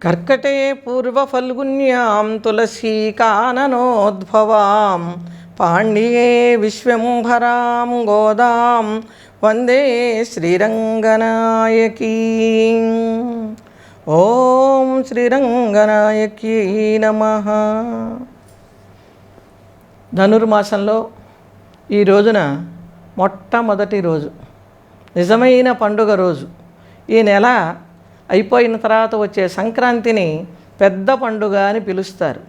కర్కటే పూర్వఫల్గున్యాం తులసీకాననోద్భవాం పాండ్యే విశ్వంభరాం గోదాం వందే శ్రీరంగనాయకీ. ఓం శ్రీరంగనాయకీ నమః. ధనుర్మాసంలో ఈ రోజున మొట్టమొదటి రోజు, నిజమైన పండుగ రోజు. ఈ నెల అయిపోయిన తర్వాత వచ్చే సంక్రాంతిని పెద్ద పండుగ అని పిలుస్తారు.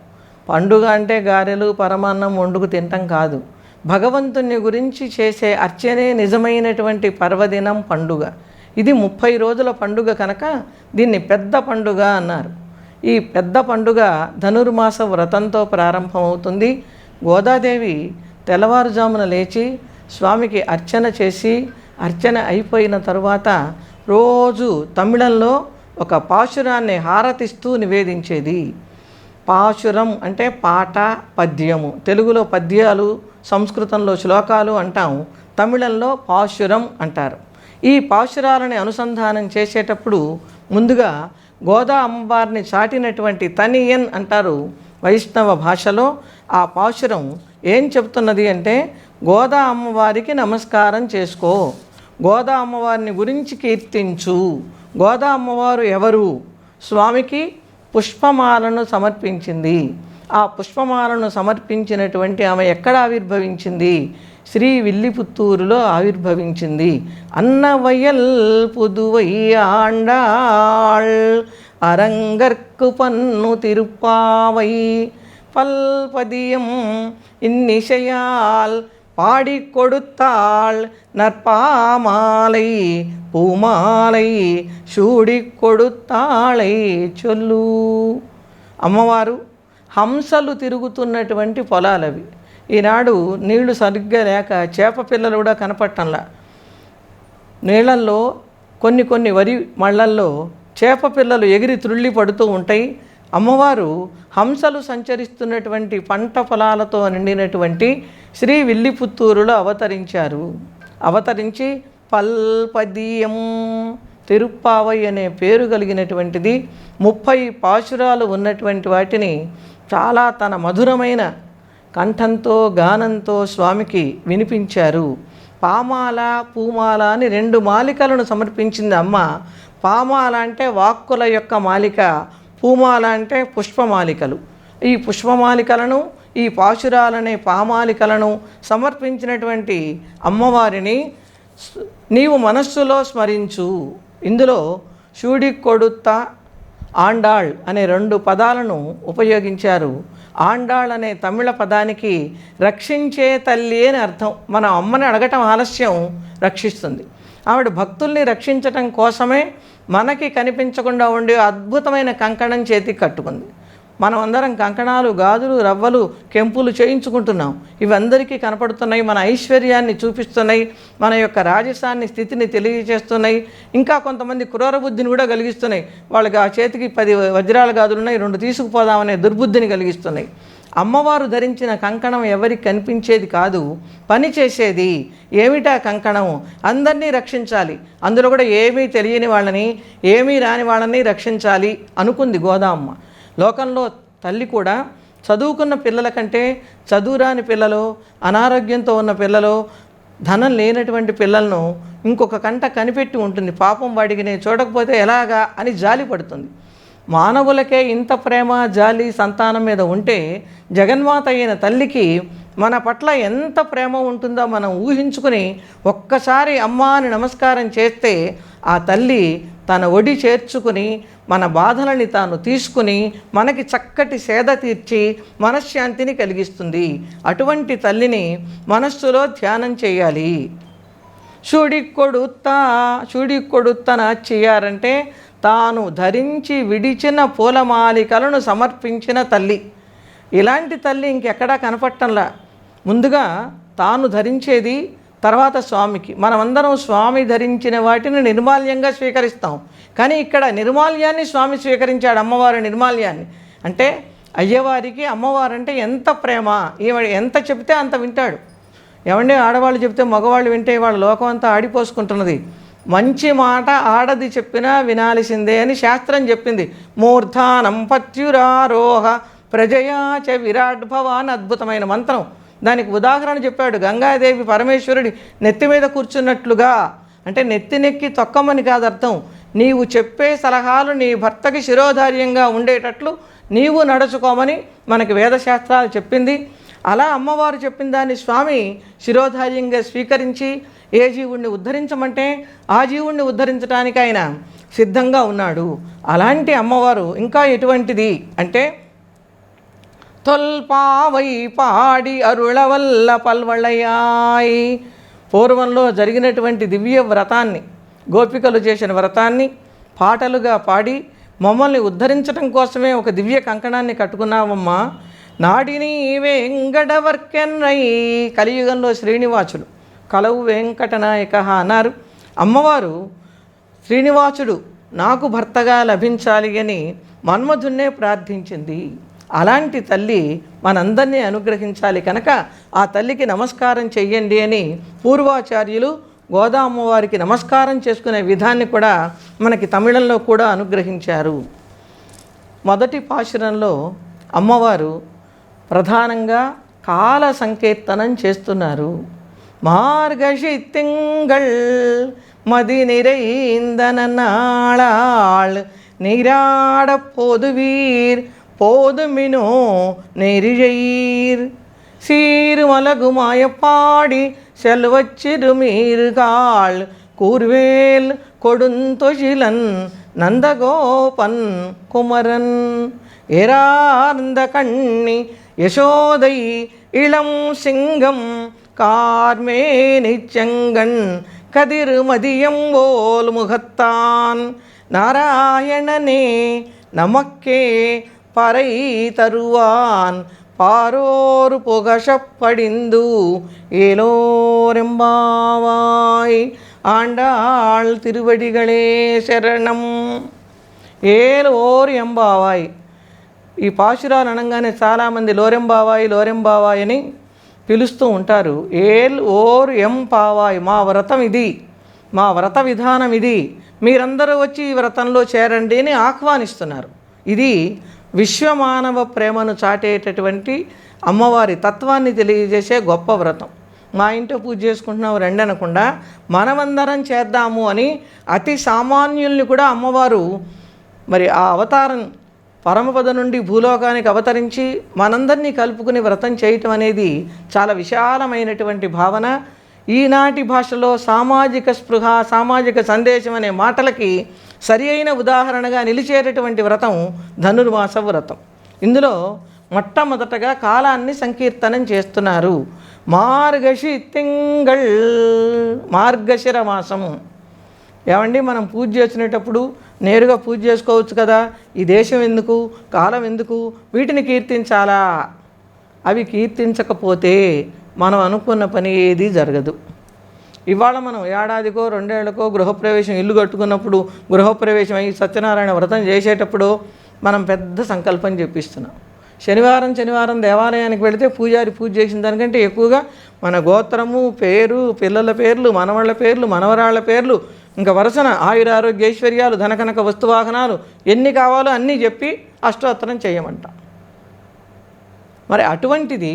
పండుగ అంటే గారెలు పరమాన్నం వండుకు తినటం కాదు, భగవంతుని గురించి చేసే అర్చనే నిజమైనటువంటి పర్వదినం పండుగ. ఇది 30 రోజుల పండుగ కనుక దీన్ని పెద్ద పండుగ అన్నారు. ఈ పెద్ద పండుగ ధనుర్మాస వ్రతంతో ప్రారంభమవుతుంది. గోదాదేవి తెల్లవారుజామున లేచి స్వామికి అర్చన చేసి, అర్చన అయిపోయిన తరువాత రోజు తమిళంలో ఒక పాశురాన్ని హారతిస్తూ నివేదించేది. పాశురం అంటే పాట, పద్యము. తెలుగులో పద్యాలు, సంస్కృతంలో శ్లోకాలు అంటాం, తమిళంలో పాశురం అంటారు. ఈ పాశురాలని అనుసంధానం చేసేటప్పుడు ముందుగా గోదా అమ్మవారిని చాటినటువంటి తనియన్ అంటారు వైష్ణవ భాషలో. ఆ పాశురం ఏం చెప్తున్నది అంటే, గోదా అమ్మవారికి నమస్కారం చేసుకో, గోదా అమ్మవారిని గురించి కీర్తించు. గోదా అమ్మవారు ఎవరు? స్వామికి పుష్పమాలను సమర్పించింది. ఆ పుష్పమాలను సమర్పించినటువంటి ఆమె ఎక్కడ ఆవిర్భవించింది? శ్రీ విల్లిపుత్తూరులో ఆవిర్భవించింది. అన్నవయల్ పుదువై ఆండాళ్ అరంగర్కు పన్ను తిరుపావై పల్పదియం ఇన్నిశయాల్ பாடி கொடுத்தாள் நற்பாமாலை పూమాలై చూడి కొడుతాళై చొల్లు. అమ్మవారు హంసలు తిరుగుతున్నటువంటి పొలాలవి. ఈనాడు నీళ్లు సరిగ్గా లేక చేప పిల్లలు కూడా కనపట్టంలా. నీళ్ళల్లో కొన్ని వరి మళ్ళల్లో చేప పిల్లలు ఎగిరి త్రుళ్ళి పడుతూ ఉంటాయి. అమ్మవారు హంసలు సంచరిస్తున్నటువంటి పంట పొలాలతో నిండినటువంటి శ్రీ విల్లిపుత్తూరులో అవతరించారు. అవతరించి పల్పదియం తిరుప్పావై అనే పేరు కలిగినటువంటిది. 30 పాశురాలు ఉన్నటువంటి వాటిని చాలా తన మధురమైన కంఠంతో గానంతో స్వామికి వినిపించారు. పామాల పూమాల అని 2 మాలికలను సమర్పించింది అమ్మ. పామాల అంటే వాక్కుల యొక్క మాలిక, పూమాల అంటే పుష్పమాలికలు. ఈ పుష్పమాలికలను, ఈ పాశురాలనే పామాలికలను సమర్పించినటువంటి అమ్మవారిని నీవు మనస్సులో స్మరించు. ఇందులో షూడి కొడుత్త, ఆండాళ్ అనే 2 పదాలను ఉపయోగించారు. ఆండాళ్ అనే తమిళ పదానికి రక్షించే తల్లి అని అర్థం. మన అమ్మని అడగటం ఆలస్యం రక్షిస్తుంది. ఆవిడ భక్తుల్ని రక్షించటం కోసమే మనకి కనిపించకుండా ఉండే అద్భుతమైన కంకణం చేతికి కట్టుకుంది. మనం అందరం కంకణాలు, గాజులు, రవ్వలు, కెంపులు చేయించుకుంటున్నాం. ఇవి అందరికీ కనపడుతున్నాయి, మన ఐశ్వర్యాన్ని చూపిస్తున్నాయి, మన యొక్క రాజసాన్ని స్థితిని తెలియజేస్తున్నాయి. ఇంకా కొంతమంది క్రూర బుద్ధిని కూడా కలిగిస్తున్నాయి. వాళ్ళకి ఆ చేతికి 10 వజ్రాల గాజులు ఉన్నాయి, 2 తీసుకుపోదామనే దుర్బుద్ధిని కలిగిస్తున్నాయి. అమ్మవారు ధరించిన కంకణం ఎవరికి కనిపించేది కాదు, పని చేసేది. ఏమిటా కంకణం? అందరినీ రక్షించాలి, అందులో కూడా ఏమీ తెలియని వాళ్ళని, ఏమీ రాని వాళ్ళని రక్షించాలి అనుకుంది గోదామ్మ. లోకంలో తల్లి కూడా చదువుకున్న పిల్లల కంటే చదువురాని పిల్లలు, అనారోగ్యంతో ఉన్న పిల్లలు, ధనం లేనటువంటి పిల్లలను ఇంకొక కంట కనిపెట్టి ఉంటుంది. పాపం వాడికి నేను చూడకపోతే ఎలాగా అని జాలి పడుతుంది. మానవులకే ఇంత ప్రేమ, జాలి సంతానం మీద ఉంటే జగన్మాత అయిన తల్లికి మన పట్ల ఎంత ప్రేమ ఉంటుందో మనం ఊహించుకుని ఒక్కసారి అమ్మా అని నమస్కారం చేస్తే ఆ తల్లి తన ఒడి చేర్చుకుని మన బాధలని తాను తీసుకుని మనకి చక్కటి సేద తీర్చి మనశ్శాంతిని కలిగిస్తుంది. అటువంటి తల్లిని మనస్సులో ధ్యానం చేయాలి. షూడి కొడుత్తన చేయారంటే తాను ధరించి విడిచిన పూలమాలికలను సమర్పించిన తల్లి. ఇలాంటి తల్లి ఇంకెక్కడా కనపట్టంలా. ముందుగా తాను ధరించేది, తర్వాత స్వామికి. మనమందరం స్వామి ధరించిన వాటిని నిర్మాల్యంగా స్వీకరిస్తాం. కానీ ఇక్కడ నిర్మాల్యాన్ని స్వామి స్వీకరించాడు, అమ్మవారి నిర్మాల్యాన్ని. అంటే అయ్యవారికి అమ్మవారంటే ఎంత ప్రేమ, ఈమె ఎంత చెప్తే అంత వింటాడు. ఏమంటే ఆడవాళ్ళు చెప్తే మగవాళ్ళు వింటే వాళ్ళ లోకం అంతా ఆడిపోసుకుంటున్నది. మంచి మాట ఆడది చెప్పినా వినాల్సిందే అని శాస్త్రం చెప్పింది. మూర్ధానం పత్యురారోహ ప్రజయాచ విరాట్ భవ అని అద్భుతమైన మంత్రం. దానికి ఉదాహరణ చెప్పాడు. గంగాదేవి పరమేశ్వరుడి నెత్తి మీద కూర్చున్నట్లుగా, అంటే నెత్తి తొక్కమని కాదు అర్థం. నీవు చెప్పే సలహాలు నీ భర్తకి శిరోధార్యంగా ఉండేటట్లు నీవు నడుచుకోమని మనకి వేదశాస్త్రాలు చెప్పింది. అలా అమ్మవారు చెప్పిన దాన్ని స్వామి శిరోధార్యంగా స్వీకరించి ఏ జీవుణ్ణి ఉద్ధరించమంటే ఆ జీవుణ్ణి ఉద్ధరించడానికి ఆయన సిద్ధంగా ఉన్నాడు. అలాంటి అమ్మవారు ఇంకా ఎటువంటిది అంటే, తొల్పావై పాడి అరుళవల్ల పల్వళయాయి. పూర్వంలో జరిగినటువంటి దివ్య వ్రతాన్ని, గోపికలు చేసిన వ్రతాన్ని పాటలుగా పాడి మమ్మల్ని ఉద్ధరించడం కోసమే ఒక దివ్య కంకణాన్ని కట్టుకున్నావమ్మా. నాడిని వెంకటవర్కెన్నై. కలియుగంలో శ్రీనివాసుడు కలవు వెంకటనాయక అన్నారు. అమ్మవారు శ్రీనివాసుడు నాకు భర్తగా లభించాలి అని మన్మధున్నే ప్రార్థించింది. అలాంటి తల్లి మనందరినీ అనుగ్రహించాలి కనుక ఆ తల్లికి నమస్కారం చెయ్యండి అని పూర్వాచార్యులు గోదా అమ్మవారికి నమస్కారం చేసుకునే విధాన్ని కూడా మనకి తమిళంలో కూడా అనుగ్రహించారు. మొదటి పాశురంలో అమ్మవారు ప్రధానంగా కాల సంకీర్తనం చేస్తున్నారు. మార్గశి తింగళ్ మది நிறைந்தன நாளாள் நீராட போதுவீர் போதுமினோ நெறியீர் சீர்மலகு மாயப்பாடி செல்வச்சிறுமீர்காள் கூர்வேல் கொடுந்தொழிலன் நந்தகோபன் குமரன் ஏரார்ந்த கண்ணி யசோதை இளம் சிங்கம் கார்மேனி செங்கண் கதிர்மதியம் போல் முகத்தான் நாராயணனே நமக்கே பறை தருவான் பாரோர் புகழப்படிந்து ஏலோரெம்பாவாய். ஆண்டாள் திருவடிகளே శరణం. ఏలోర్ ఎంబావాయ్. ఈ పాశురాలు అనగానే చాలామంది లోరెంబావాయి లోరెంబావాయి అని పిలుస్తూ ఉంటారు. ఏల్ ఓర్ ఎం పావాయ్, మా వ్రతం ఇది, మా వ్రత విధానం ఇది, మీరందరూ వచ్చి ఈ వ్రతంలో చేరండి అని ఆహ్వానిస్తున్నారు. ఇది విశ్వమానవ ప్రేమను చాటేటటువంటి అమ్మవారి తత్వాన్ని తెలియజేసే గొప్ప వ్రతం. మా ఇంట్లో పూజ చేసుకుంటున్నాం రండి అనకుండా మనమందరం చేద్దాము అని అతి సామాన్యుల్ని కూడా అమ్మవారు మరి ఆ అవతారం పరమపద నుండి భూలోకానికి అవతరించి మనందరినీ కలుపుకుని వ్రతం చేయటం అనేది చాలా విశాలమైనటువంటి భావన. ఈనాటి భాషలో సామాజిక స్పృహ, సామాజిక సందేశం అనే మాటలకి సరి అయిన ఉదాహరణగా నిలిచేటటువంటి వ్రతం ధనుర్మాస వ్రతం. ఇందులో మొట్టమొదటగా కాలాన్ని సంకీర్తనం చేస్తున్నారు. మార్గశి తింగళ్, మార్గశిర మాసము. ఏమండి, మనం పూజ చేసుకునేటప్పుడు నేరుగా పూజ చేసుకోవచ్చు కదా, ఈ దేశం ఎందుకు, కాలం ఎందుకు, వీటిని కీర్తించాలా? అవి కీర్తించకపోతే మనం అనుకున్న పని ఏది జరగదు. ఇవాళ మనం ఏడాదికో రెండేళ్లకో గృహప్రవేశం, ఇల్లు కట్టుకున్నప్పుడు గృహప్రవేశం అయ్యి సత్యనారాయణ వ్రతం చేసేటప్పుడు మనం పెద్ద సంకల్పం చెప్పిస్తున్నాం. శనివారం దేవాలయానికి వెళితే పూజారి పూజ చేసిన దానికంటే ఎక్కువగా మన గోత్రము, పేరు, పిల్లల పేర్లు, మనవాళ్ళ పేర్లు, మనవరాళ్ల పేర్లు, ఇంకా వరుసన ఆయురారోగ్య ఐశ్వర్యాలు, ధనకనక వస్తువాహనాలు ఎన్ని కావాలో అన్నీ చెప్పి అష్టోత్తరం చేయమంటాం. మరి అటువంటిది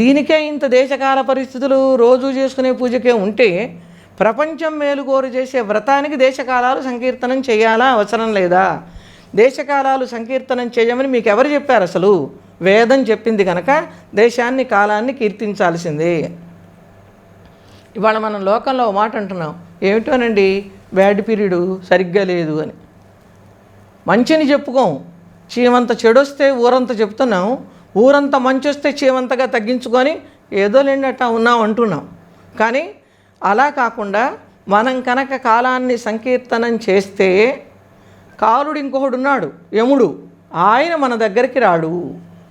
దీనికే ఇంత దేశకాల పరిస్థితులు రోజు చేసుకునే పూజకే ఉంటే ప్రపంచం మేలుకోరు చేసే వ్రతానికి దేశకాలాలు సంకీర్తనం చేయాలా, అవసరం లేదా? దేశకాలాలు సంకీర్తనం చేయమని మీకు ఎవరు చెప్పారు? అసలు వేదం చెప్పింది కనుక దేశాన్ని, కాలాన్ని కీర్తించాల్సిందే. ఇవాళ మనం లోకంలో మాట అంటున్నాం, ఏమిటోనండి బ్యాడ్ పీరియడ్ సరిగ్గా లేదు అని. మంచిని చెప్పుకోం, చీమంత చెడొస్తే ఊరంతా చెప్తున్నాం, ఊరంతా మంచి వస్తే చీమంతగా తగ్గించుకొని ఏదో లేండి అట్టా ఉన్నాం అంటున్నాం. కానీ అలా కాకుండా మనం కనుక కాలాన్ని సంకీర్తనం చేస్తే కాలుడు ఇంకొకడు ఉన్నాడు, యముడు, ఆయన మన దగ్గరికి రాడు.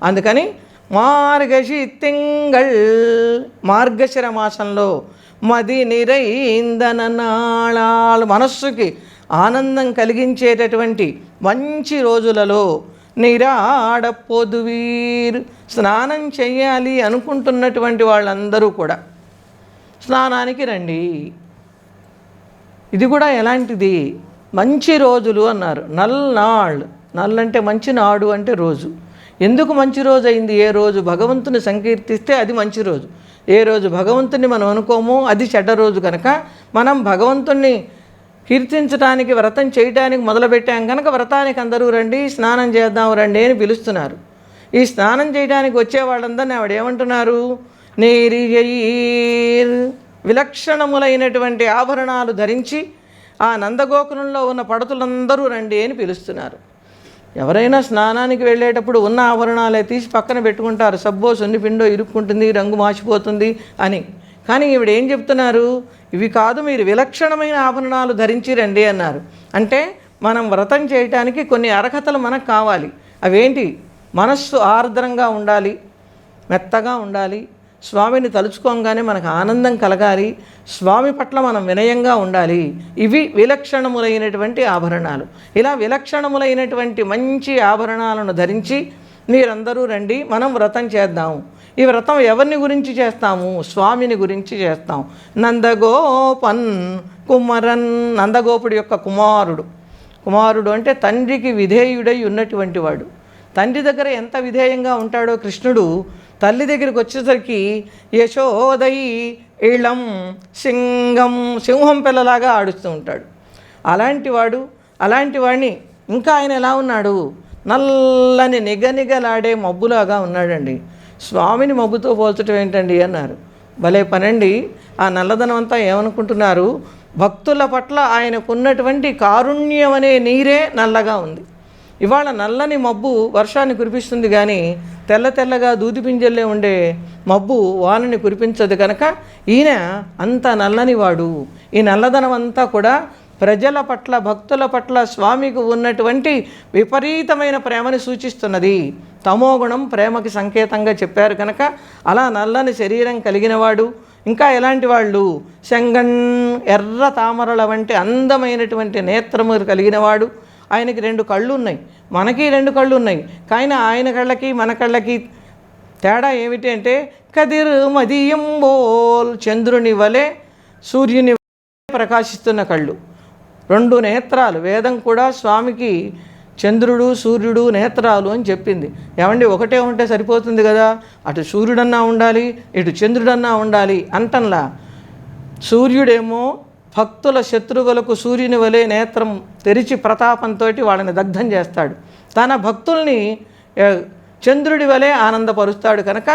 అందుకని మార్గశి తింగళ్, మార్గశిర మాసంలో మది నిరైందన నాళాలు, మనస్సుకి ఆనందం కలిగించేటటువంటి మంచి రోజులలో నీరాడ పొదువీర్, స్నానం చేయాలి అనుకుంటున్నటువంటి వాళ్ళందరూ కూడా స్నానానికి రండి. ఇది కూడా ఎలాంటిది? మంచి రోజులు అన్నారు. నల్ అంటే మంచి నాడు అంటే రోజు. ఎందుకు మంచి రోజు అయింది? ఏ రోజు భగవంతుని సంకీర్తిస్తే అది మంచి రోజు, ఏ రోజు భగవంతుని మనం అనుకోమో అది చెడ్డ రోజు. కనుక మనం భగవంతుణ్ణి కీర్తించడానికి, వ్రతం చేయడానికి మొదలుపెట్టాం కనుక వ్రతానికి అందరూ రండి, స్నానం చేద్దాం రండి అని పిలుస్తున్నారు. ఈ స్నానం చేయడానికి వచ్చే వాళ్ళందరినీ ఆవిడ ఏమంటున్నారు? నేరియైర్, విలక్షణములైనటువంటి ఆభరణాలు ధరించి ఆ నందగోకులంలో ఉన్న పడతులందరూ రండి అని పిలుస్తున్నారు. ఎవరైనా స్నానానికి వెళ్ళేటప్పుడు ఉన్న ఆభరణాలే తీసి పక్కన పెట్టుకుంటారు, సబ్బో సున్నిపిండో ఇరుక్కుంటుంది, రంగు మాసిపోతుంది అని. కానీ ఈవిడ ఏం చెప్తున్నారు? ఇవి కాదు, మీరు విలక్షణమైన ఆభరణాలు ధరించి రండి అన్నారు. అంటే మనం వ్రతం చేయటానికి కొన్ని అర్హతలు మనకు కావాలి. అవేంటి? మనస్సు ఆర్ద్రంగా ఉండాలి, మెత్తగా ఉండాలి, స్వామిని తలుచుకోగానే మనకు ఆనందం కలగాలి, స్వామి పట్ల మనం వినయంగా ఉండాలి. ఇవి విలక్షణములైనటువంటి ఆభరణాలు. ఇలా విలక్షణములైనటువంటి మంచి ఆభరణాలను ధరించి మీరందరూ రండి, మనం వ్రతం చేద్దాము. ఈ వ్రతం ఎవరిని గురించి చేస్తాము? స్వామిని గురించి చేస్తాం. నందగోపన్ కుమరన్, నందగోపుడి యొక్క కుమారుడు అంటే తండ్రికి విధేయుడై ఉన్నటువంటి వాడు. తండ్రి దగ్గర ఎంత విధేయంగా ఉంటాడో కృష్ణుడు తల్లి దగ్గరికి వచ్చేసరికి యశోదై ఇళం సింహం పిల్లలాగా ఆడుస్తూ ఉంటాడు. అలాంటి వాడిని ఇంకా ఆయన ఎలా ఉన్నాడు? నల్లని నిగనిగలాడే మబ్బులాగా ఉన్నాడండి. స్వామిని మబ్బుతో పోల్చడం ఏంటండి అన్నారు. భలే పనండి. ఆ నల్లదనం అంతా ఏమనుకుంటున్నారు? భక్తుల పట్ల ఆయనకున్నటువంటి కారుణ్యం అనే నీరే నల్లగా ఉంది. ఇవాళ నల్లని మబ్బు వర్షాన్ని కురిపిస్తుంది, కానీ తెల్లగా దూది పింజల్లే ఉండే మబ్బు వానని కురిపించదు. కనుక ఈయన అంత నల్లని వాడు. ఈ నల్లదనం అంతా కూడా ప్రజల పట్ల, భక్తుల పట్ల స్వామికి ఉన్నటువంటి విపరీతమైన ప్రేమని సూచిస్తున్నది. తమోగుణం ప్రేమకి సంకేతంగా చెప్పారు కనుక అలా నల్లని శరీరం కలిగినవాడు. ఇంకా ఎలాంటి వాళ్ళు? శంగన్, ఎర్ర తామరల వంటి అందమైనటువంటి నేత్రములు కలిగినవాడు. ఆయనకి 2 కళ్ళు ఉన్నాయి, మనకి 2 కళ్ళు ఉన్నాయి. కానీ ఆయన కళ్ళకి మన కళ్ళకి తేడా ఏమిటి అంటే కదిర్ మదియం బోల్, చంద్రుని వలె సూర్యుని ప్రకాశిస్తున్న కళ్ళు, 2 నేత్రాలు. వేదం కూడా స్వామికి చంద్రుడు సూర్యుడు నేత్రాలు అని చెప్పింది. ఏమండి, ఒకటే ఉంటే సరిపోతుంది కదా? అటు సూర్యుడన్నా ఉండాలి, ఇటు చంద్రుడన్నా ఉండాలి అంటంలా. సూర్యుడేమో భక్తుల శత్రువులకు సూర్యుని వలె నేత్రం తెరిచి ప్రతాపంతో వాళ్ళని దగ్ధం చేస్తాడు. తన భక్తుల్ని చంద్రుడి వలె ఆనందపరుస్తాడు. కనుక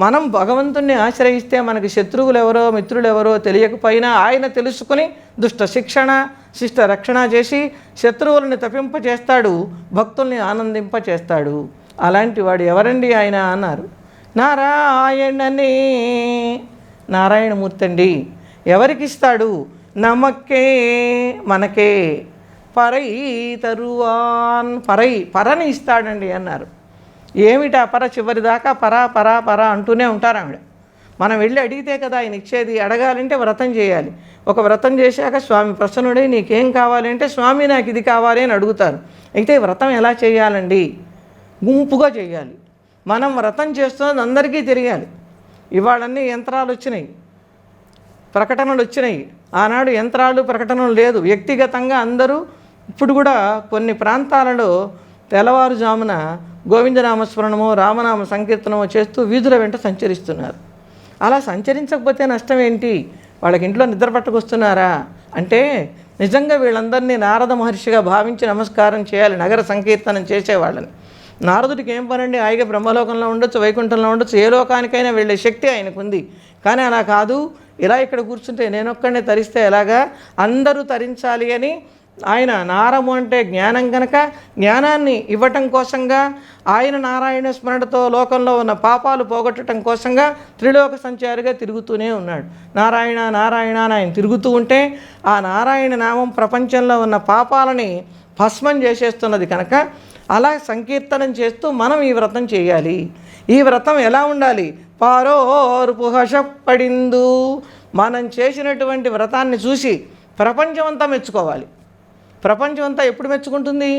మనం భగవంతుణ్ణి ఆశ్రయిస్తే మనకి శత్రువులు ఎవరో మిత్రులు ఎవరో తెలియకపోయినా ఆయన తెలుసుకుని దుష్ట శిక్షణ శిష్ట రక్షణ చేసి శత్రువులను తప్పింపచేస్తాడు, భక్తుల్ని ఆనందింపచేస్తాడు. అలాంటి వాడు ఎవరండి ఆయన అన్నారు? నారాయణనే, నారాయణమూర్తి అండి. ఎవరికిస్తాడు? నమక్కే, మనకే. పరై తరువాన్, పరని ఇస్తాడండి అన్నారు. ఏమిటా పర? చివరిదాకా పరా అంటూనే ఉంటారు ఆవిడ. మనం వెళ్ళి అడిగితే కదా ఆయన ఇచ్చేది. అడగాలంటే వ్రతం చేయాలి. ఒక వ్రతం చేశాక స్వామి ప్రసన్నుడై నీకేం కావాలి అంటే స్వామి నాకు ఇది కావాలి అని అడుగుతారు. అయితే వ్రతం ఎలా చేయాలండి? గుంపుగా చేయాలి. మనం వ్రతం చేస్తున్నది అందరికీ తెలియాలి. ఇవాళన్నీ యంత్రాలు వచ్చినాయి, ప్రకటనలు వచ్చినాయి. ఆనాడు యంత్రాలు ప్రకటనలు లేదు. వ్యక్తిగతంగా అందరూ ఇప్పుడు కూడా కొన్ని ప్రాంతాలలో తెల్లవారుజామున గోవిందనామస్మరణమో రామనామ సంకీర్తనమో చేస్తూ వీధుల వెంట సంచరిస్తున్నారు. అలా సంచరించకపోతే నష్టం ఏంటి? వాళ్ళకి ఇంట్లో నిద్ర పట్టుకొస్తున్నారా అంటే నిజంగా వీళ్ళందరినీ నారద మహర్షిగా భావించి నమస్కారం చేయాలి. నగర సంకీర్తనం చేసేవాళ్ళని. నారదుడికి ఏం పనండి? హాయిగా బ్రహ్మలోకంలో ఉండొచ్చు, వైకుంఠంలో ఉండొచ్చు, ఏ లోకానికైనా వెళ్ళే శక్తి ఆయనకుంది. కానీ అలా కాదు. ఇలా ఇక్కడ కూర్చుంటే నేనొక్కడే తరిస్తే ఎలాగా? అందరూ తరించాలి అని ఆయన నారము అంటే జ్ఞానం కనుక జ్ఞానాన్ని ఇవ్వటం కోసంగా ఆయన నారాయణ స్మరణతో లోకంలో ఉన్న పాపాలు పోగొట్టడం కోసంగా త్రిలోక సంచారిగా తిరుగుతూనే ఉన్నాడు. నారాయణ నారాయణ అని ఆయన తిరుగుతూ ఉంటే ఆ నారాయణ నామం ప్రపంచంలో ఉన్న పాపాలని భస్మం చేసేస్తున్నది. కనుక అలా సంకీర్తనం చేస్తూ మనం ఈ వ్రతం చేయాలి. ఈ వ్రతం ఎలా ఉండాలి? పారోర్పు హషపడిందు, మనం చేసినటువంటి వ్రతాన్ని చూసి ప్రపంచమంతా మెచ్చుకోవాలి. ప్రపంచమంతా ఎప్పుడు మెచ్చుకుంటుంది?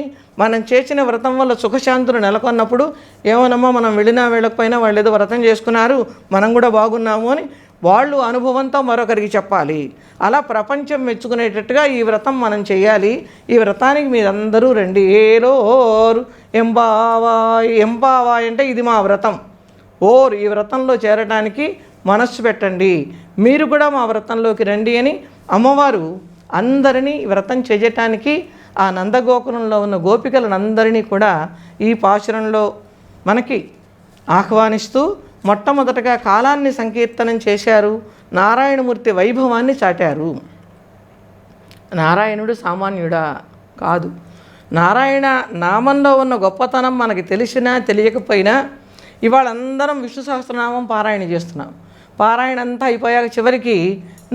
మనం చేసిన వ్రతం వల్ల సుఖశాంతులు నెలకొన్నప్పుడు. ఏమోనమ్మా మనం వెళ్ళినా వెళ్ళకపోయినా వాళ్ళు ఏదో వ్రతం చేసుకున్నారు, మనం కూడా బాగున్నాము అని వాళ్ళు అనుభవంతో మరొకరికి చెప్పాలి. అలా ప్రపంచం మెచ్చుకునేటట్టుగా ఈ వ్రతం మనం చేయాలి. ఈ వ్రతానికి మీరందరూ రండి. ఏలోరు ఎంబావాయ్. ఎంబావాయ్ అంటే ఇది మా వ్రతం. ఈ వ్రతంలో చేరడానికి మనస్సు పెట్టండి, మీరు కూడా మా వ్రతంలోకి రండి అని అమ్మవారు అందరినీ వ్రతం చేయటానికి ఆ నందగోకులంలో ఉన్న గోపికలనందరినీ కూడా ఈ పాశురంలో మనకి ఆహ్వానిస్తూ మొట్టమొదటగా కాలాన్ని సంకీర్తనం చేశారు. నారాయణమూర్తి వైభవాన్ని చాటారు. నారాయణుడు సామాన్యుడా కాదు. నారాయణ నామంలో ఉన్న గొప్పతనం మనకి తెలిసినా తెలియకపోయినా ఇవాళ అందరం విష్ణు సహస్రనామం పారాయణ చేస్తున్నాం. పారాయణ అంతా అయిపోయాక చివరికి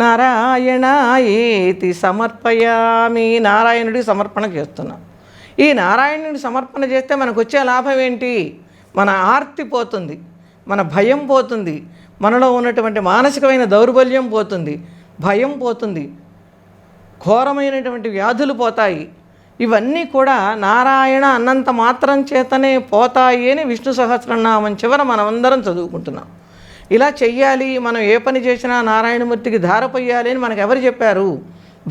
నారాయణాయేతి సమర్పయామి, నారాయణుడికి సమర్పణ చేస్తున్నాం. ఈ నారాయణుడికి సమర్పణ చేస్తే మనకు వచ్చే లాభం ఏంటి? మన ఆర్తి పోతుంది, మన భయం పోతుంది, మనలో ఉన్నటువంటి మానసికమైన దౌర్బల్యం పోతుంది, భయం పోతుంది, ఘోరమైనటువంటి వ్యాధులు పోతాయి. ఇవన్నీ కూడా నారాయణ అన్నంత మాత్రం చేతనే పోతాయి అని విష్ణు సహస్రనామం చివర మనమందరం చదువుకుంటున్నాం. ఇలా చెయ్యాలి, మనం ఏ పని చేసినా నారాయణమూర్తికి ధారపోయాలి అని మనకు ఎవరు చెప్పారు?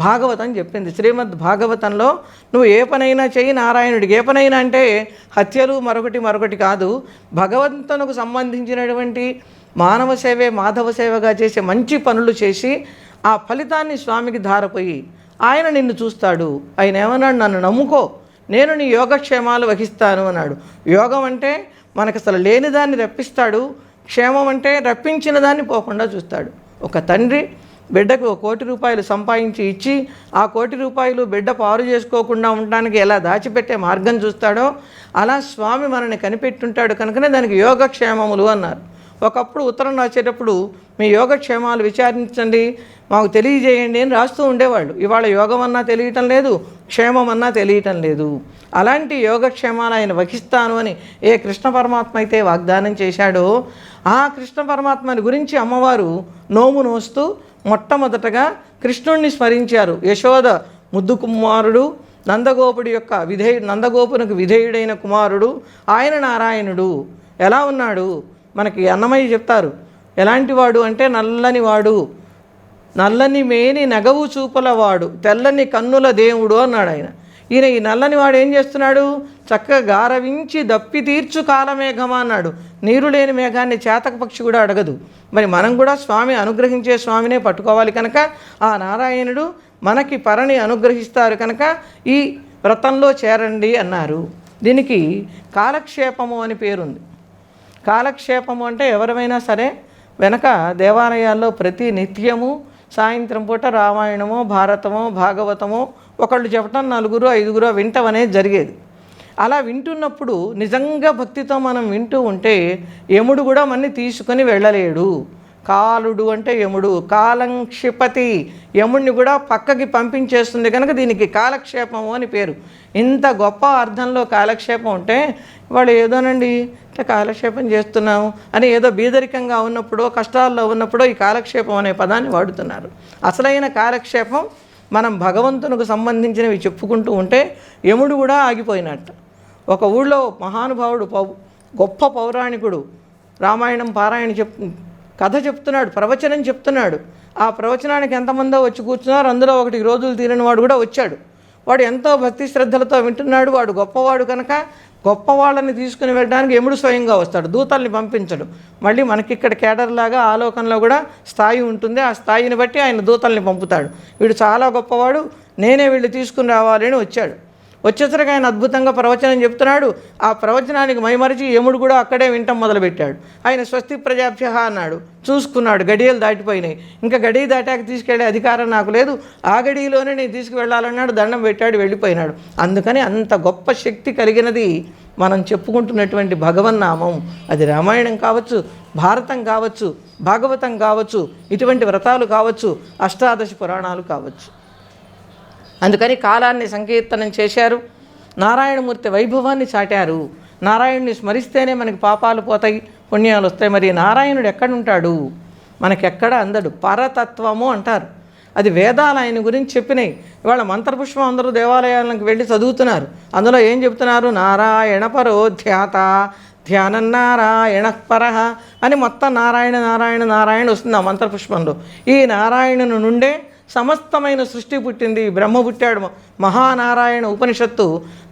భాగవతం చెప్పింది. శ్రీమద్ భాగవతంలో నువ్వు ఏ పనైనా చెయ్యి నారాయణుడికి. ఏ పనైనా అంటే హత్యలు మరొకటి కాదు, భగవంతునికి సంబంధించినటువంటి మానవ సేవే మాధవ సేవగా చేసే మంచి పనులు చేసి ఆ ఫలితాన్ని స్వామికి ధారపోయి ఆయన నిన్ను చూస్తాడు. ఆయన ఏమన్నాడు? నన్ను నమ్ముకో, నేను నీ యోగక్షేమాలు వహిస్తాను అన్నాడు. యోగం అంటే మనకు అసలు లేని దాన్ని రప్పిస్తాడు, క్షేమం అంటే రప్పించిన దాన్ని పోకుండా చూస్తాడు. ఒక తండ్రి బిడ్డకు 1 కోటి రూపాయలు సంపాదించి ఇచ్చి ఆ 1 కోటి రూపాయలు బిడ్డ పారు చేసుకోకుండా ఉండడానికి ఎలా దాచిపెట్టే మార్గం చూస్తాడో అలా స్వామి మనల్ని కనిపెట్టుంటాడు. కనుకనే దానికి యోగక్షేమములు అన్నారు. ఒకప్పుడు ఉత్తరం రాసేటప్పుడు మీ యోగక్షేమాలు విచారించండి, మాకు తెలియజేయండి అని రాస్తూ ఉండేవాళ్ళు. ఇవాళ యోగం అన్నా తెలియటం లేదు, క్షేమం అన్నా తెలియటం లేదు. అలాంటి యోగక్షేమాలు ఆయన వహిస్తాను అని ఏ కృష్ణ పరమాత్మ అయితే వాగ్దానం చేశాడో ఆ కృష్ణ పరమాత్మని గురించి అమ్మవారు నోము నోస్తూ మొట్టమొదటగా కృష్ణుణ్ణి స్మరించారు. యశోద ముద్దు కుమారుడు, నందగోపునకు విధేయుడైన కుమారుడు ఆయన నారాయణుడు. ఎలా ఉన్నాడు? మనకి అన్నమయ్య చెప్తారు. ఎలాంటి వాడు అంటే నల్లని వాడు, నల్లని మేని నగవు చూపులవాడు, తెల్లని కన్నుల దేవుడు అన్నాడు ఆయన. ఈయన ఈ నల్లని వాడు ఏం చేస్తున్నాడు? చక్కగా గారవించి దప్పి తీర్చు కాలమేఘమా అన్నాడు. నీరు లేని మేఘాన్ని చేతక పక్షి కూడా అడగదు. మరి మనం కూడా స్వామి అనుగ్రహించే స్వామినే పట్టుకోవాలి కనుక ఆ నారాయణుడు మనకి పరని అనుగ్రహిస్తారు కనుక ఈ వ్రతంలో చేరండి అన్నారు. దీనికి కాలక్షేపము అని పేరుంది. కాలక్షేపము అంటే ఎవరైనా సరే వెనక దేవాలయాల్లో ప్రతి నిత్యము సాయంత్రం పూట రామాయణమో భారతమో భాగవతమో ఒకళ్ళు చెప్పటం 4 5 వింటం అనేది జరిగేది. అలా వింటున్నప్పుడు నిజంగా భక్తితో మనం వింటూ ఉంటే యముడు కూడా మనని తీసుకొని వెళ్ళలేడు. కాలుడు అంటే యముడు, కాలం క్షిపతి, యముడిని కూడా పక్కకి పంపించేస్తుంది కనుక దీనికి కాలక్షేపము అని పేరు. ఇంత గొప్ప అర్థంలో కాలక్షేపం ఉంటే వాళ్ళు ఏదోనండి కాలక్షేపం చేస్తున్నాము అని ఏదో బీదరికంగా ఉన్నప్పుడో కష్టాల్లో ఉన్నప్పుడో ఈ కాలక్షేపం అనే పదాన్ని వాడుతున్నారు. అసలైన కాలక్షేపం మనం భగవంతునికి సంబంధించినవి చెప్పుకుంటూ ఉంటే యముడు కూడా ఆగిపోయినట్టు. ఒక ఊళ్ళో మహానుభావుడు గొప్ప పౌరాణికుడు రామాయణం పారాయణ కథ చెప్తున్నాడు, ప్రవచనం చెప్తున్నాడు. ఆ ప్రవచనానికి ఎంతమందో వచ్చి కూర్చున్నారు. అందులో 1 రోజులు తీరని వాడు కూడా వచ్చాడు. వాడు ఎంతో భక్తి శ్రద్ధలతో వింటున్నాడు. వాడు గొప్పవాడు కనుక గొప్పవాళ్ళని తీసుకుని వెళ్ళడానికి యముడు స్వయంగా వస్తాడు, దూతల్ని పంపించడు. మళ్ళీ మనకిక్కడ కేడర్లాగా ఆలోకంలో కూడా స్థాయి ఉంటుంది. ఆ స్థాయిని బట్టి ఆయన దూతల్ని పంపుతాడు. వీడు చాలా గొప్పవాడు, నేనే వీళ్ళు తీసుకుని రావాలి అని వచ్చాడు. వచ్చేసరికి ఆయన అద్భుతంగా ప్రవచనం చెప్తున్నాడు. ఆ ప్రవచనానికి మైమరిచి యముడు కూడా అక్కడే వింటం మొదలుపెట్టాడు. ఆయన స్వస్తి ప్రజాభ్య అన్నాడు. చూసుకున్నాడు, గడియలు దాటిపోయినాయి. ఇంకా గడియ దాటాక తీసుకెళ్లే అధికారం నాకు లేదు, ఆ గడియలోనే నేను తీసుకువెళ్ళాలన్నాడు. దండం పెట్టాడు, వెళ్ళిపోయినాడు. అందుకని అంత గొప్ప శక్తి కలిగినది మనం చెప్పుకుంటున్నటువంటి భగవన్నామం. అది రామాయణం కావచ్చు, భారతం కావచ్చు, భాగవతం కావచ్చు, ఇటువంటి వ్రతాలు కావచ్చు, అష్టాదశ పురాణాలు కావచ్చు. అందుకని కాలాన్ని సంకీర్తనం చేశారు, నారాయణమూర్తి వైభవాన్ని చాటారు. నారాయణుని స్మరిస్తేనే మనకి పాపాలు పోతాయి, పుణ్యాలు వస్తాయి. మరి నారాయణుడు ఎక్కడుంటాడు? మనకెక్కడ అందడు. పరతత్వము అంటారు. అది వేదాలు ఆయన గురించి చెప్పినాయి. ఇవాళ మంత్రపుష్పం అందరూ దేవాలయాలకు వెళ్ళి చదువుతున్నారు. అందులో ఏం చెప్తున్నారు? నారాయణ పరో ధ్యాత ధ్యానం నారాయణ పరః అని మొత్తం నారాయణ నారాయణ నారాయణ వస్తుంది ఆ మంత్రపుష్పంలో. ఈ నారాయణుని నుండే సమస్తమైన సృష్టి పుట్టింది. బ్రహ్మ పుట్టాడు, మహానారాయణ ఉపనిషత్తు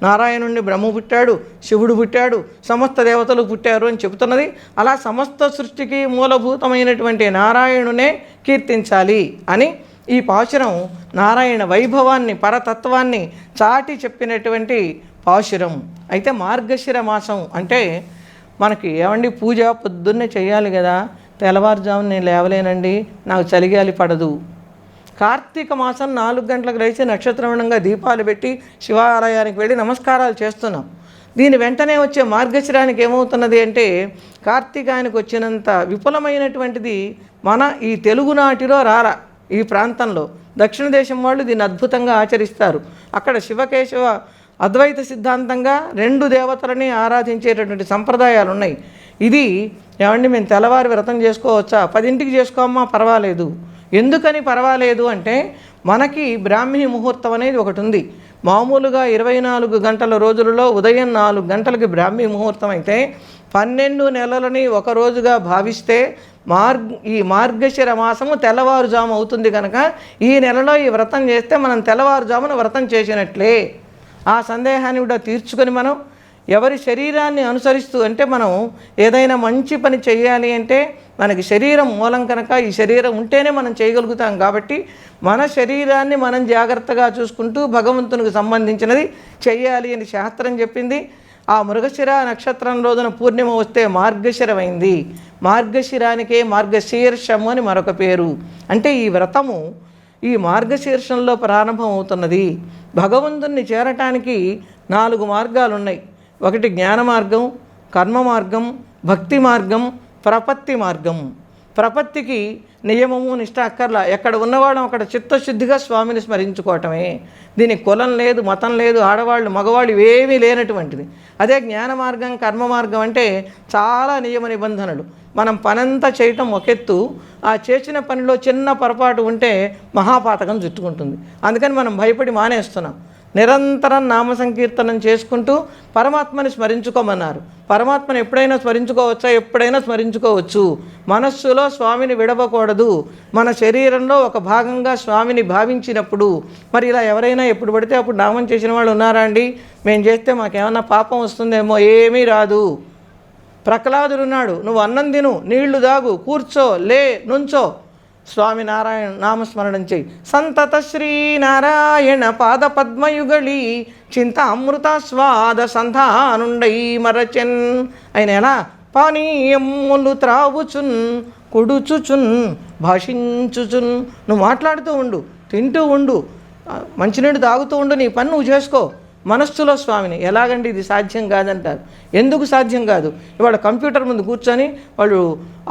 నారాయణుడిని బ్రహ్మ పుట్టాడు, శివుడు పుట్టాడు, సమస్త దేవతలు పుట్టారు అని చెబుతున్నది. అలా సమస్త సృష్టికి మూలభూతమైనటువంటి నారాయణునే కీర్తించాలి అని ఈ పాశురం నారాయణ వైభవాన్ని, పరతత్వాన్ని చాటి చెప్పినటువంటి పాశురం. అయితే మార్గశిర మాసం అంటే మనకి ఏమండి, పూజ పొద్దున్నే చేయాలి కదా, తెల్లవారుజామున నేను లేవలేనండి, నాకు చలిగాలి పడదు. కార్తీక మాసం 4 గంటలకు లేచి నక్షత్రమండంగా దీపాలు పెట్టి శివాలయానికి వెళ్ళి నమస్కారాలు చేస్తున్నాం. దీని వెంటనే వచ్చే మార్గశిరానికి ఏమవుతున్నది అంటే, కార్తీకానికి వచ్చినంత విపులమైనటువంటిది మన ఈ తెలుగునాటిలో రారా. ఈ ప్రాంతంలో దక్షిణ దేశం వాళ్ళు దీన్ని అద్భుతంగా ఆచరిస్తారు. అక్కడ శివకేశవ అద్వైత సిద్ధాంతంగా 2 దేవతలని ఆరాధించేటటువంటి సంప్రదాయాలు ఉన్నాయి. ఇది ఏమండి, మేము తెల్లవారి వ్రతం చేసుకోవచ్చా? 10ంటికి చేసుకోమ్మా, పర్వాలేదు. ఎందుకని పర్వాలేదు అంటే, మనకి బ్రాహ్మీ ముహూర్తం అనేది ఒకటి ఉంది. మామూలుగా 24 గంటల రోజులలో ఉదయం 4 గంటలకి బ్రాహ్మీ ముహూర్తం అయితే 12 నెలలని ఒక రోజుగా భావిస్తే ఈ మార్గశిర మాసము తెల్లవారుజాము అవుతుంది. కనుక ఈ నెలలో ఈ వ్రతం చేస్తే మనం తెల్లవారుజామున వ్రతం చేసినట్లే. ఆ సందేహాన్ని కూడా తీర్చుకొని మనం ఎవరి శరీరాన్ని అనుసరిస్తూ, అంటే మనం ఏదైనా మంచి పని చేయాలి అంటే మనకి శరీరం మూలం కనుక ఈ శరీరం ఉంటేనే మనం చేయగలుగుతాం. కాబట్టి మన శరీరాన్ని మనం జాగ్రత్తగా చూసుకుంటూ భగవంతునికి సంబంధించినది చెయ్యాలి అని శాస్త్రం చెప్పింది. ఆ మృగశిర నక్షత్రం రోజున పూర్ణిమ వస్తే మార్గశిరమైంది. మార్గశిరానికే మార్గశీర్షము అని మరొక పేరు. అంటే ఈ వ్రతము ఈ మార్గశీర్షంలో ప్రారంభం అవుతున్నది. భగవంతుణ్ణి చేరటానికి 4 మార్గాలు ఉన్నాయి. ఒకటి జ్ఞాన మార్గం, కర్మ మార్గం, భక్తి మార్గం, ప్రపత్తి మార్గం. ప్రపత్తికి నియమము నిష్ట అక్కర్లా, ఎక్కడ ఉన్నవాళ్ళం అక్కడ చిత్తశుద్ధిగా స్వామిని స్మరించుకోవటమే. దీనికి కులం లేదు, మతం లేదు, ఆడవాళ్ళు మగవాళ్ళు ఇవేమీ లేనటువంటిది. అదే జ్ఞాన మార్గం, కర్మ మార్గం అంటే చాలా నియమ నిబంధనలు. మనం పనంతా చేయటం ఒకెత్తు, ఆ చేసిన పనిలో చిన్న పొరపాటు ఉంటే మహాపాతకం చుట్టుకుంటుంది. అందుకని మనం భయపడి మానేస్తున్నాం. నిరంతరం నామ సంకీర్తనం చేసుకుంటూ పరమాత్మని స్మరించుకోమన్నారు. పరమాత్మను ఎప్పుడైనా స్మరించుకోవచ్చా? ఎప్పుడైనా స్మరించుకోవచ్చు. మనస్సులో స్వామిని విడవకూడదు. మన శరీరంలో ఒక భాగంగా స్వామిని భావించినప్పుడు. మరి ఇలా ఎవరైనా ఎప్పుడు పడితే అప్పుడు నామం చేసిన వాళ్ళు ఉన్నారా అండి? మేము చేస్తే మాకేమన్నా పాపం వస్తుందేమో? ఏమీ రాదు. ప్రహ్లాదుడున్నాడు, నువ్వు అన్నం తిను, నీళ్లు దాగు, కూర్చో, లే, నుంచో, స్వామి నారాయణ నామస్మరణం చేయి. సంతత శ్రీనారాయణ పాద పద్మయుగళి చింత అమృత స్వాద సంధానుండై మరచెన్. ఆయన ఎలా పానీయమ్ములు త్రావుచున్, కుడుచుచున్, భాషించుచున్. నువ్వు మాట్లాడుతూ ఉండు, తింటూ ఉండు, మంచినీళ్ళు తాగుతూ ఉండు, నీ పని నువ్వు చేసుకో. మనస్సులో స్వామిని. ఎలాగండి ఇది సాధ్యం కాదంటారు. ఎందుకు సాధ్యం కాదు? ఇవాళ కంప్యూటర్ ముందు కూర్చొని వాళ్ళు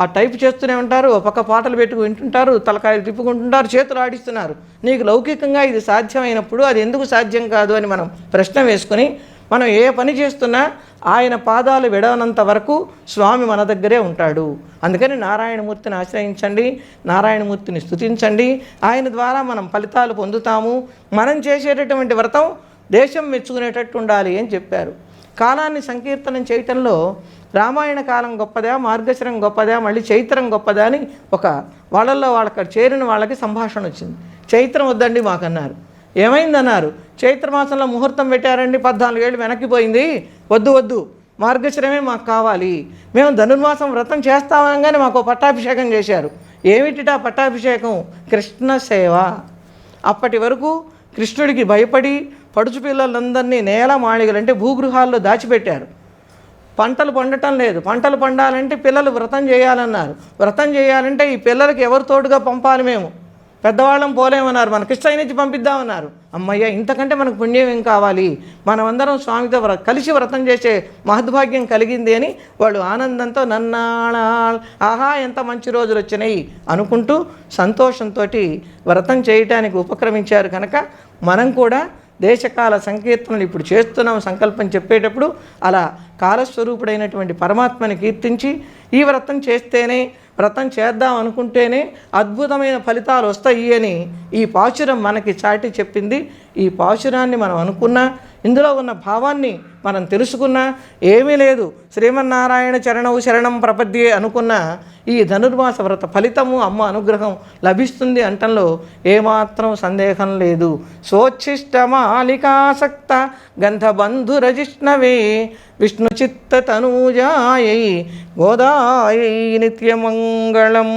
ఆ టైప్ చేస్తూనే ఉంటారు, ఒక పక్క పాటలు పెట్టుకు వింటుంటారు, తలకాయలు తిప్పుకుంటుంటారు, చేతులు ఆడిస్తున్నారు. నీకు లౌకికంగా ఇది సాధ్యమైనప్పుడు అది ఎందుకు సాధ్యం కాదు అని మనం ప్రశ్న వేసుకొని, మనం ఏ పని చేస్తున్నా ఆయన పాదాలు విడవనంత వరకు స్వామి మన దగ్గరే ఉంటాడు. అందుకని నారాయణమూర్తిని ఆశ్రయించండి, నారాయణమూర్తిని స్తుతించండి. ఆయన ద్వారా మనం ఫలితాలు పొందుతాము. మనం చేసేటటువంటి వ్రతం దేశం మెచ్చుకునేటట్టు ఉండాలి అని చెప్పారు. కాలాన్ని సంకీర్తనం చేయటంలో రామాయణ కాలం గొప్పదా, మార్గశిరం గొప్పదా, మళ్ళీ చైత్రం గొప్పదా అని ఒక వాళ్ళల్లో వాళ్ళకి చేరిన వాళ్ళకి సంభాషణ వచ్చింది. చైత్రం వద్దండి మాకన్నారు. ఏమైందన్నారు? చైత్రమాసంలో ముహూర్తం పెట్టారండి, 14 ఏళ్ళు వెనక్కిపోయింది, వద్దు, మార్గశిరమే మాకు కావాలి. మేము ధనుర్మాసం వ్రతం చేస్తామనగానే మాకు పట్టాభిషేకం చేశారు. ఏమిటిటా పట్టాభిషేకం? కృష్ణ సేవ. అప్పటి వరకు కృష్ణుడికి భయపడి పడుచు పిల్లలందరినీ నేల మాళిగలు అంటే భూగృహాల్లో దాచిపెట్టారు. పంటలు పండటం లేదు. పంటలు పండాలంటే పిల్లలు వ్రతం చేయాలన్నారు. వ్రతం చేయాలంటే ఈ పిల్లలకి ఎవరు తోడుగా పంపాలి? మేము పెద్దవాళ్ళం పోలేమన్నారు. మన కృష్ణ నుంచి పంపిద్దామన్నారు. అమ్మయ్య, ఇంతకంటే మనకు పుణ్యం ఏం కావాలి? మనమందరం స్వామితో కలిసి వ్రతం చేసే మహద్భాగ్యం కలిగింది అని వాళ్ళు ఆనందంతో నన్నాళాళ్, ఆహా ఎంత మంచి రోజులు వచ్చినాయి అనుకుంటూ సంతోషంతో వ్రతం చేయటానికి ఉపక్రమించారు. కనుక మనం కూడా దేశకాల సంకీర్తనలు ఇప్పుడు చేస్తున్నాం. సంకల్పం చెప్పేటప్పుడు అలా కాలస్వరూపుడైనటువంటి పరమాత్మని కీర్తించి ఈ వ్రతం చేస్తేనే వ్రతం చేద్దాం అనుకుంటేనే అద్భుతమైన ఫలితాలు వస్తాయి అని ఈ పాశురం మనకి చాటి చెప్పింది. ఈ పాశురాన్ని మనం అనుకున్నా, ఇందులో ఉన్న భావాన్ని మనం తెలుసుకున్నా ఏమీ లేదు, శ్రీమన్నారాయణ చరణవు శరణం ప్రపద్యే అనుకున్న ఈ ధనుర్మాస వ్రత ఫలితము అమ్మ అనుగ్రహం లభిస్తుంది అంటంలో ఏమాత్రం సందేహం లేదు. సోచ్ఛిష్టమాలికాసక్త గంధబంధురజిష్ణవే విష్ణుచిత్త తనూజాయై గోదాయై నిత్యమంగళం.